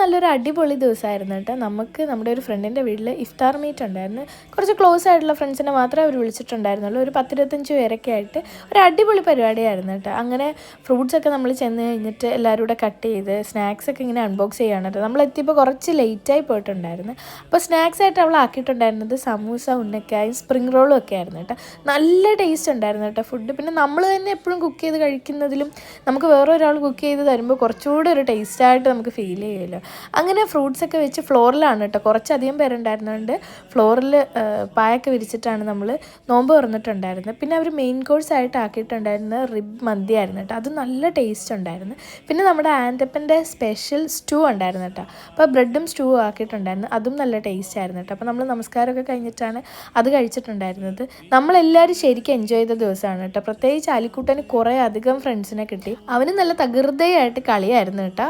നല്ലൊരു അടിപൊളി ദിവസമായിരുന്നു കേട്ടോ. നമുക്ക് നമ്മുടെ ഒരു ഫ്രണ്ടിൻ്റെ വീട്ടിൽ ഇഫ്താർ മീറ്റ് ഉണ്ടായിരുന്നു. കുറച്ച് ക്ലോസ് ആയിട്ടുള്ള ഫ്രണ്ട്സിനെ മാത്രമേ അവർ വിളിച്ചിട്ടുണ്ടായിരുന്നുള്ളൂ. ഒരു 10-25 പേരൊക്കെ ആയിട്ട് ഒരു അടിപൊളി പരിപാടിയായിരുന്നു കേട്ടോ. അങ്ങനെ ഫ്രൂട്ട്സൊക്കെ നമ്മൾ ചെന്ന് കഴിഞ്ഞിട്ട് എല്ലാവരും കൂടെ കട്ട് ചെയ്ത് സ്നാക്സൊക്കെ ഇങ്ങനെ അൺബോക്സ് ചെയ്യാണ് കേട്ടോ. നമ്മളെത്തിയപ്പോൾ കുറച്ച് ലേറ്റായി പോയിട്ടുണ്ടായിരുന്നു. അപ്പോൾ സ്നാക്സ് ആയിട്ട് അവൾ ആക്കിയിട്ടുണ്ടായിരുന്നത് സമൂസ, ഉന്നക്കായും സ്പ്രിംഗ് റോളും ഒക്കെ ആയിരുന്നു കേട്ടോ. നല്ല ടേസ്റ്റ് ഉണ്ടായിരുന്നു കേട്ടോ ഫുഡ്. പിന്നെ നമ്മൾ തന്നെ എപ്പോഴും കുക്ക് ചെയ്ത് കഴിക്കുന്നതിലും നമുക്ക് വേറെ ഒരാൾ കുക്ക് ചെയ്ത് തരുമ്പോൾ കുറച്ചുകൂടി ഒരു ടേസ്റ്റായിട്ട് നമുക്ക് ഫീൽ ചെയ്യുമല്ലോ. അങ്ങനെ ഫ്രൂട്ട്സൊക്കെ വെച്ച് ഫ്ലോറിലാണ് കേട്ടോ, കുറച്ചധികം പേരുണ്ടായിരുന്നുകൊണ്ട് ഫ്ലോറിൽ പായൊക്കെ വിരിച്ചിട്ടാണ് നമ്മൾ നോമ്പ് തുറന്നിട്ടുണ്ടായിരുന്നത്. പിന്നെ അവർ മെയിൻ കോഴ്സ് ആയിട്ട് ആക്കിയിട്ടുണ്ടായിരുന്നത് റിബ് മന്തി ആയിരുന്നു കേട്ടോ. അത് നല്ല ടേസ്റ്റ് ഉണ്ടായിരുന്നു. പിന്നെ നമ്മുടെ ആൻ്റപ്പൻ്റെ സ്പെഷ്യൽ സ്റ്റൂ ഉണ്ടായിരുന്നു കേട്ടോ. അപ്പോൾ ബ്രെഡും സ്റ്റൂ ആക്കിയിട്ടുണ്ടായിരുന്നു, അതും നല്ല ടേസ്റ്റ് ആയിരുന്നു കേട്ടോ. അപ്പോൾ നമ്മൾ നമസ്കാരമൊക്കെ കഴിഞ്ഞിട്ടാണ് അത് കഴിച്ചിട്ടുണ്ടായിരുന്നത്. നമ്മളെല്ലാവരും ശരിക്കും എൻജോയ് ചെയ്ത ദിവസമാണ് കേട്ടോ. പ്രത്യേകിച്ച് അലിക്കുട്ടന് കുറേ അധികം ഫ്രണ്ട്സിനെ കിട്ടി. അവന് നല്ല തകൃതയായിട്ട് കളിയായിരുന്നു കേട്ടോ.